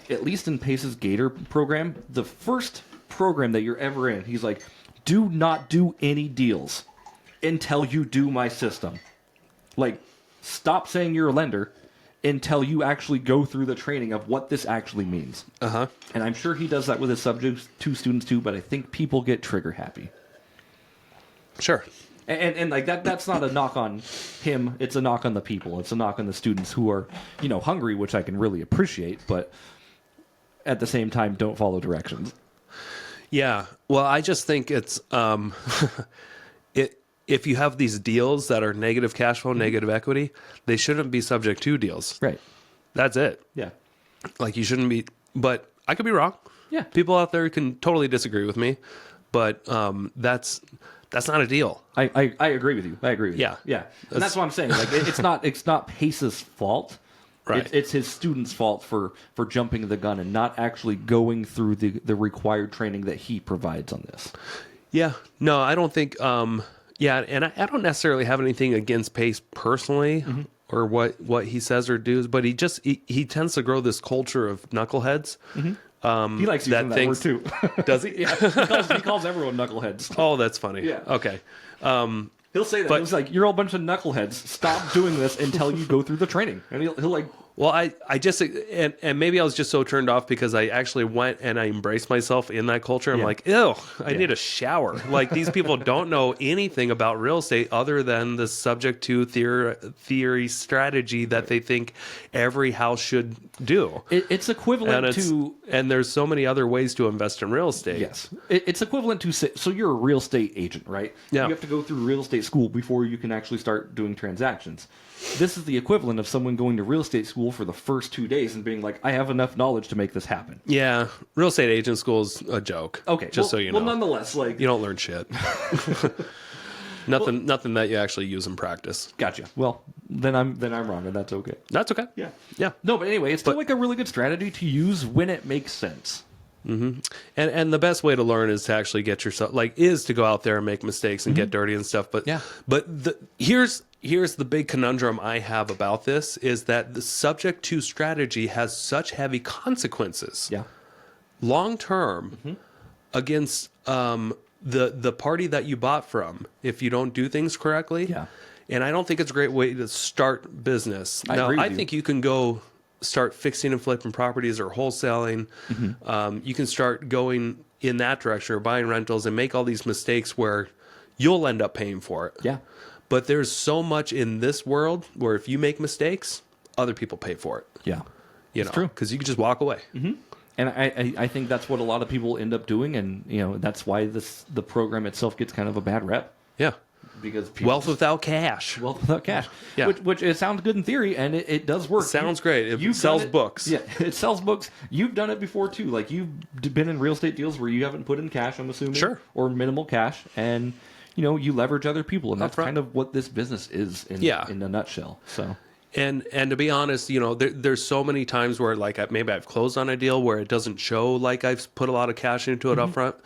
At least in Pace's Gator program, the first program that you're ever in, he's like, do not do any deals until you do my system. Like, stop saying you're a lender until you actually go through the training of what this actually means. Uh-huh. And I'm sure he does that with his subject to students too, but I think people get trigger happy. Sure. And like that's not a knock on him, it's a knock on the people. It's a knock on the students who are, hungry, which I can really appreciate, but at the same time don't follow directions. Yeah. Well, I just think it's if you have these deals that are negative cash flow, negative equity, they shouldn't be subject to deals. Right. That's it. Yeah. Like you shouldn't be, but I could be wrong. Yeah. People out there can totally disagree with me, but that's not a deal. I agree with you. I agree with Yeah. you. Yeah. And that's what I'm saying. Like it's not Pace's fault. Right. It's his students' fault for jumping the gun and not actually going through the required training that he provides on this. Yeah. No, I don't think yeah, and I don't necessarily have anything against Pace personally or what he says or does, but he tends to grow this culture of knuckleheads. He likes using that word too. Does he? Yeah, he calls everyone knuckleheads. Oh, that's funny. Yeah. Okay. He'll say that. He's like, you're all a bunch of knuckleheads. Stop doing this until you go through the training. And he'll like... Well, I just, and maybe I was just so turned off because I actually went and I embraced myself in that culture. I'm like, ew, I need a shower. Like these people don't know anything about real estate other than the subject to theory strategy that they think every house should do. It's equivalent to... And there's so many other ways to invest in real estate. Yes. It's equivalent to... So you're a real estate agent, right? Yeah. You have to go through real estate school before you can actually start doing transactions. This is the equivalent of someone going to real estate school for the first 2 days and being like, I have enough knowledge to make this happen. Yeah. Real estate agent school is a joke. Okay. Just so you know. Well, nonetheless, like... You don't learn shit. Nothing that you actually use in practice. Gotcha. Well, then I'm wrong, and that's okay. That's okay. Yeah. Yeah. No, but anyway, it's still like a really good strategy to use when it makes sense. Mm-hmm. And the best way to learn is to actually get yourself is to go out there and make mistakes and get dirty and stuff. But here's the big conundrum I have about this is that the subject to strategy has such heavy consequences. Yeah. Long term against the party that you bought from if you don't do things correctly. Yeah. And I don't think it's a great way to start business. I agree with I you. think you can go start fixing and flipping properties or wholesaling. You can start going in that direction or buying rentals and make all these mistakes where you'll end up paying for it. Yeah. But there's so much in this world where if you make mistakes, other people pay for it. Yeah. It's true. Because you can just walk away. And I think that's what a lot of people end up doing, and that's why the program itself gets kind of a bad rep. Yeah. Because people Wealth without cash. wealth without cash. Yeah. Which it sounds good in theory, and it does work. Sounds great. It You've sells done it- books. Yeah, it sells books. You've done it before too. Like you've been in real estate deals where you haven't put in cash, I'm assuming, Sure. or minimal cash, and you leverage other people, and that's Upfront. kind of what this business is in a nutshell. So. And to be honest, there's so many times where like maybe I've closed on a deal where it doesn't show like I've put a lot of cash into it up front.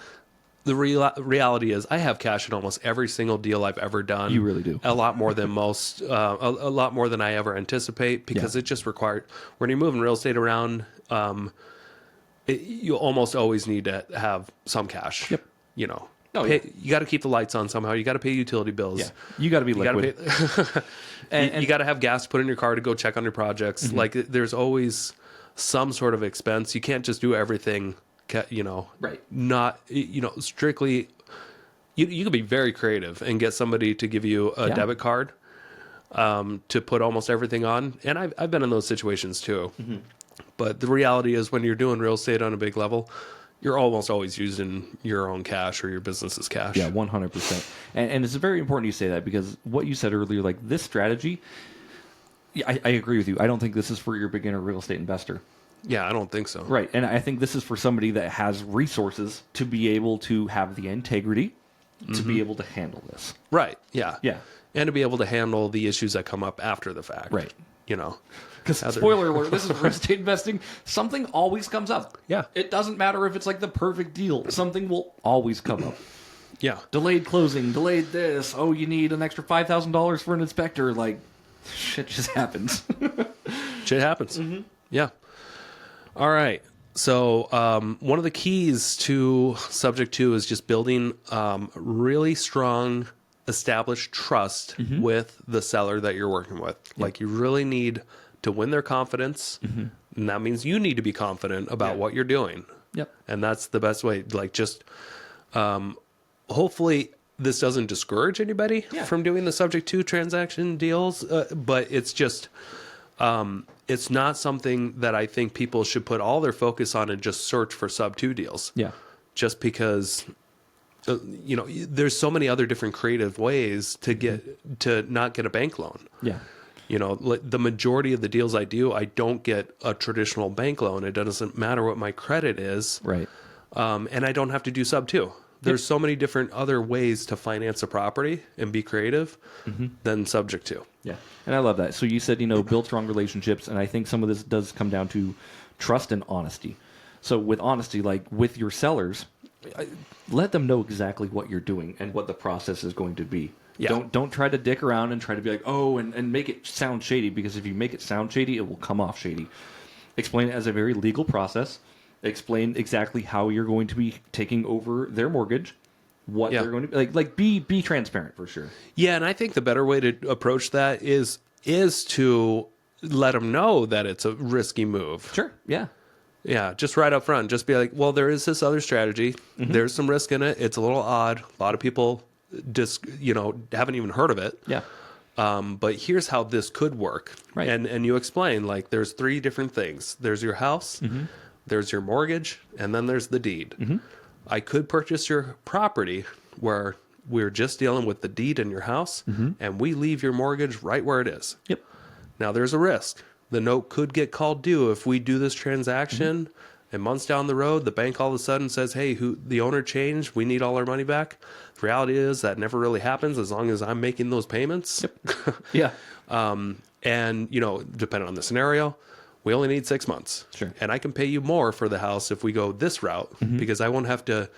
The reality is I have cash in almost every single deal I've ever done. You really do. A lot more than most, a lot more than I ever anticipate because it just required, when you're moving real estate around, you almost always need to have some cash. Yep. Oh, You got to keep the lights on somehow. You got to pay utility bills. Yeah, you got to be liquid. You got to have gas to put in your car to go check on your projects. Like there's always some sort of expense. You can't just do everything, Right. Not, strictly. You could be very creative and get somebody to give you a debit card to put almost everything on. And I've been in those situations too. But the reality is when you're doing real estate on a big level, you're almost always using your own cash or your business's cash. Yeah, 100%. And it's very important you say that because what you said earlier, like this strategy, I agree with you. I don't think this is for your beginner real estate investor. Yeah, I don't think so. Right. And I think this is for somebody that has resources to be able to have the integrity to be able to handle this. Right. Yeah. Yeah. And to be able to handle the issues that come up after the fact. Right. you know. Because spoiler alert, this is real estate investing. Something always comes up. Yeah. It doesn't matter if it's like the perfect deal. Something will always come up. Yeah. Delayed closing, delayed this. Oh, you need an extra $5,000 for an inspector. Like, shit just happens. Shit happens. Yeah. All right. So one of the keys to subject to is just building really strong, established trust with the seller that you're working with. Like you really need to win their confidence. And that means you need to be confident about what you're doing. Yep. And that's the best way. Like just hopefully this doesn't discourage anybody from doing the subject to transaction deals. But it's just... it's not something that I think people should put all their focus on and just search for sub 2 deals. Yeah. Just because, you know, there's so many other different creative ways to get to not get a bank loan. Yeah. You know, like the majority of the deals I do, I don't get a traditional bank loan. It doesn't matter what my credit is. Right. And I don't have to do sub 2. There's so many different other ways to finance a property and be creative than subject to. Yeah. And I love that. So you said, you know, build strong relationships. And I think some of this does come down to trust and honesty. So with honesty, like with your sellers, let them know exactly what you're doing and what the process is going to be. Yeah. Don't try to dick around and try to be like, oh, and make it sound shady, because if you make it sound shady, it will come off shady. Explain it as a very legal process. Explain exactly how you're going to be taking over their mortgage, what they're going to like be transparent for sure. Yeah, and I think the better way to approach that is to let them know that it's a risky move. Sure. Yeah. Yeah, just right up front. Just be like, well, there is this other strategy. There's some risk in it. It's a little odd. A lot of people just, you know, haven't even heard of it. Yeah. But here's how this could work. Right. And you explain, like, there's 3 different things. There's your house, there's your mortgage, and then there's the deed. I could purchase your property where we're just dealing with the deed in your house, and we leave your mortgage right where it is. Yep. Now, there's a risk. The note could get called due if we do this transaction, and months down the road, the bank all of a sudden says, hey, the owner changed, we need all our money back. The reality is that never really happens as long as I'm making those payments. Yep. Yeah. And, you know, depending on the scenario, we only need 6 months. Sure. And I can pay you more for the house if we go this route, because I won't have to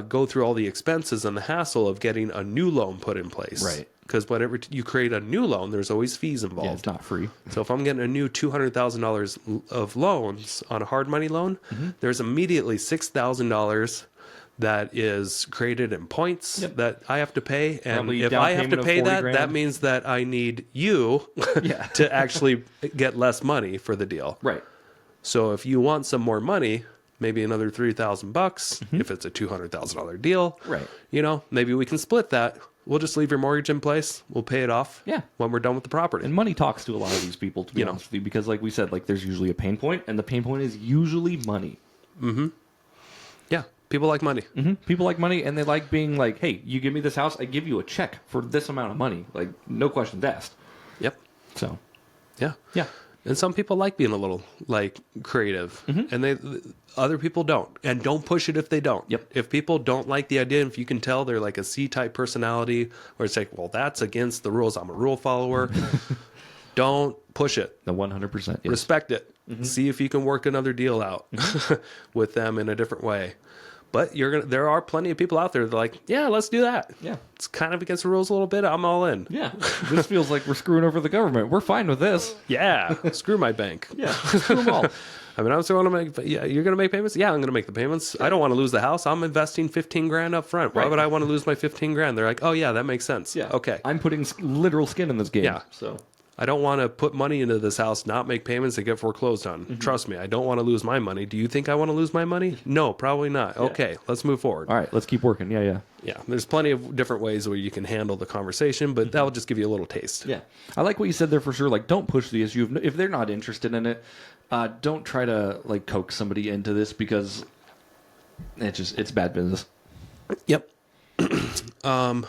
go through all the expenses and the hassle of getting a new loan put in place. Right. Because whenever you create a new loan, there's always fees involved. Yeah, it's not free. So if I'm getting a new $200,000 of loans on a hard money loan, there's immediately $6,000 that is created in points that I have to pay. And Probably if down I have to payment of pay 40 that, grand. that means that I need you to actually get less money for the deal. Right. So if you want some more money, maybe another $3,000 if it's a $200,000 deal. Right. You know, maybe we can split that. We'll just leave your mortgage in place. We'll pay it off when we're done with the property. And money talks to a lot of these people, to be honest with you, because like we said, like there's usually a pain point, and the pain point is usually money. Yeah. People like money. People like money, and they like being like, hey, you give me this house, I give you a check for this amount of money. Like, no questions asked. Yep. So, Yeah. yeah. And some people like being a little like creative, and other people don't. And don't push it if they don't. Yep. If people don't like the idea, if you can tell they're like a C-type personality, where it's like, well, that's against the rules. I'm a rule follower. Don't push it. The 100%. Yes. Respect it. See if you can work another deal out with them in a different way. But there are plenty of people out there that are like, yeah, let's do that. Yeah. It's kind of against the rules a little bit. I'm all in. Yeah. This feels like we're screwing over the government. We're fine with this. Yeah. Screw my bank. Yeah. Screw them all. I mean, I still want to make, yeah, you're going to make payments? Yeah, I'm going to make the payments. I don't want to lose the house. I'm investing 15 grand up front. Why Right. would I want to lose my 15 grand? They're like, oh yeah, that makes sense. Yeah. Okay. I'm putting literal skin in this game. Yeah. So, I don't want to put money into this house, not make payments, and get foreclosed on. Trust me, I don't want to lose my money. Do you think I want to lose my money? No, probably not. Okay, let's move forward. all right, let's keep working. Yeah, yeah. Yeah, there's plenty of different ways where you can handle the conversation, but that'll just give you a little taste. Yeah. I like what you said there for sure. Like, don't push the issue. If they're not interested in it, don't try to, like, coax somebody into this, because it's bad business. Yep. All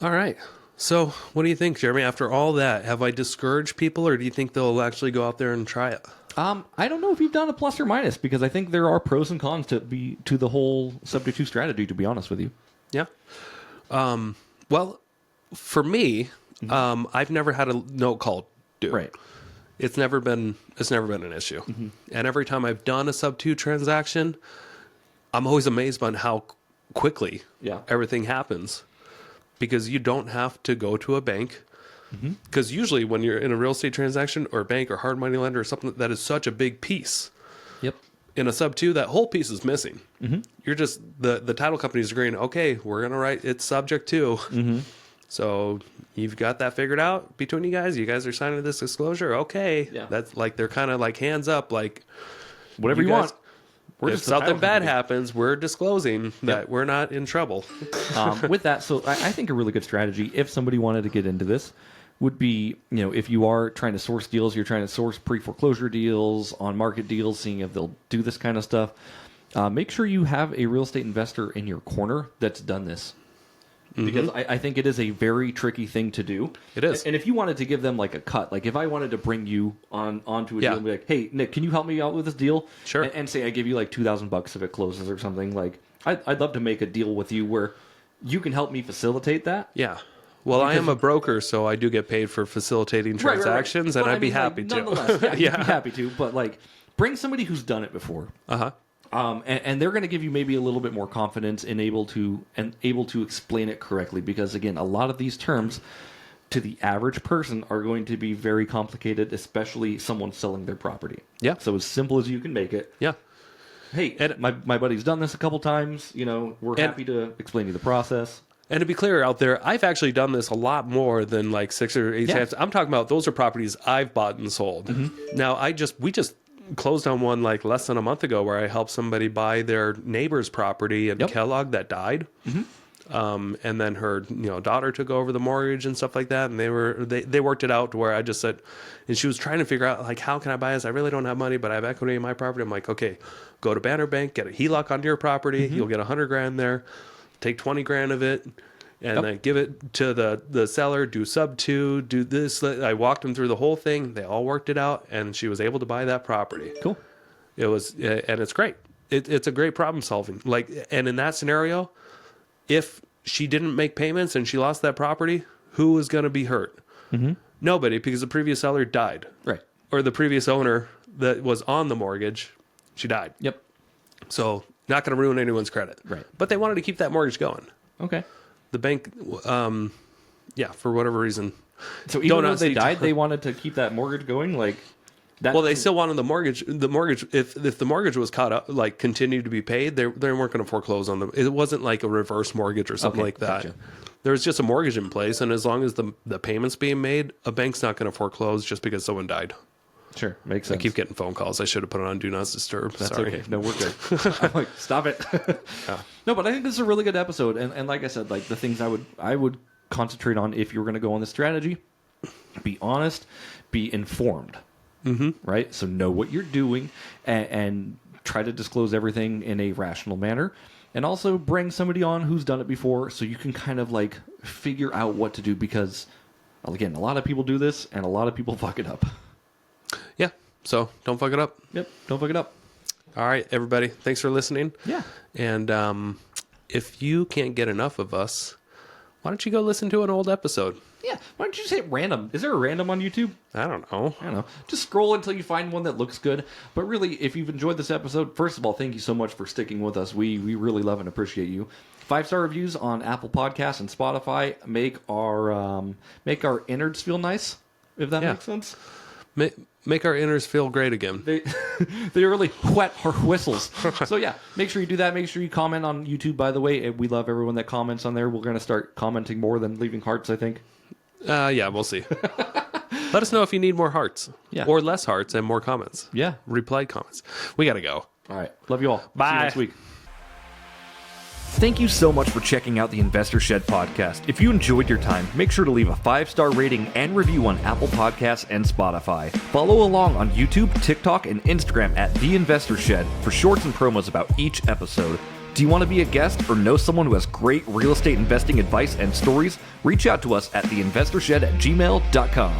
right. So, what do you think, Jeremy? After all that, have I discouraged people, or do you think they'll actually go out there and try it? I don't know if you've done a plus or minus, because I think there are pros and cons to the whole subject to strategy, to be honest with you. Yeah. Well, for me, I've never had a note called do. Right. It's never been an issue. And every time I've done a sub 2 transaction, I'm always amazed by how quickly everything happens, because you don't have to go to a bank. Because usually when you're in a real estate transaction or a bank or hard money lender or something that is such a big piece, in a sub 2, that whole piece is missing. You're just, the title company is agreeing, okay, we're going to write it's subject to. So you've got that figured out between you guys. You guys are signing this disclosure. Okay. That's like, they're kind of like hands up, like whatever you want. If something bad happens, we're disclosing that we're not in trouble. With that, so I think a really good strategy, if somebody wanted to get into this, would be, if you are trying to source deals, you're trying to source pre-foreclosure deals, on-market deals, seeing if they'll do this kind of stuff, make sure you have a real estate investor in your corner that's done this. Because I think it is a very tricky thing to do. It is. And if you wanted to give them like a cut, like if I wanted to bring you onto a deal and be like, hey, Nick, can you help me out with this deal? Sure. And say I give you like $2,000 if it closes or something. Like, I'd love to make a deal with you where you can help me facilitate that. Yeah. Well, I am a broker, so I do get paid for facilitating transactions, and I'd be happy to. Nonetheless, you'd be happy to. But like, bring somebody who's done it before. And they're going to give you maybe a little bit more confidence and able to explain it correctly, because again, a lot of these terms to the average person are going to be very complicated, especially someone selling their property. Yeah. So as simple as you can make it. Yeah. Hey, and my buddy's done this a couple times. We're happy to explain to you the process. And to be clear out there, I've actually done this a lot more than like 6 or 8 times. I'm talking about those are properties I've bought and sold. Now, we just closed on one like less than a month ago where I helped somebody buy their neighbor's property in Kellogg that died. And then her daughter took over the mortgage and stuff like that, and they worked it out to where I just said, and she was trying to figure out like, how can I buy this? I really don't have money, but I have equity in my property. I'm like, okay, go to Banner Bank, get a HELOC onto your property. You'll get $100,000 there, take $20,000 of it, and then give it to the seller, do sub 2, do this. I walked them through the whole thing. They all worked it out, and she was able to buy that property. Cool. It was, and it's great. It's a great problem solving. Like, and in that scenario, if she didn't make payments and she lost that property, who was going to be hurt? Nobody, because the previous seller died. Right. Or the previous owner that was on the mortgage, she died. Yep. So not going to ruin anyone's credit. Right. But they wanted to keep that mortgage going. Okay. The bank, for whatever reason. So even though they died, they wanted to keep that mortgage going, like that. Well, they still wanted the mortgage. The mortgage, if the mortgage was caught up, like continued to be paid, they weren't going to foreclose on them. It wasn't like a reverse mortgage or something like that. Gotcha. There was just a mortgage in place, and as long as the payments being made, a bank's not going to foreclose just because someone died. Sure, makes sense. I keep getting phone calls. I should have put it on Do Not Disturb. That's Sorry. okay. No, we're good. I'm like, stop it. No, but I think this is a really good episode. And like I said, like the things I would concentrate on if you were going to go on this strategy, be honest, be informed. Right? So know what you're doing and try to disclose everything in a rational manner. And also bring somebody on who's done it before so you can kind of like figure out what to do, because, again, a lot of people do this and a lot of people fuck it up. Yeah, so don't fuck it up. Yep, don't fuck it up. All right, everybody, thanks for listening. Yeah. And if you can't get enough of us, why don't you go listen to an old episode? Yeah, why don't you just hit random? Is there a random on YouTube? I don't know. Just scroll until you find one that looks good. But really, if you've enjoyed this episode, first of all, thank you so much for sticking with us. We really love and appreciate you. 5-star reviews on Apple Podcasts and Spotify make our innards feel nice, if that makes sense. Make our innards feel great again. They really whet our whistles. So yeah, make sure you do that. Make sure you comment on YouTube, by the way. We love everyone that comments on there. We're going to start commenting more than leaving hearts, I think. Yeah, we'll see. Let us know if you need more hearts. Yeah. Or less hearts and more comments. Yeah. Replied comments. We got to go. All right. Love you all. Bye. See you next week. Thank you so much for checking out the Investor Shed podcast. If you enjoyed your time, make sure to leave a 5-star rating and review on Apple Podcasts and Spotify. Follow along on YouTube, TikTok, and Instagram at The Investor Shed for shorts and promos about each episode. Do you want to be a guest or know someone who has great real estate investing advice and stories? Reach out to us at theinvestorshed@gmail.com.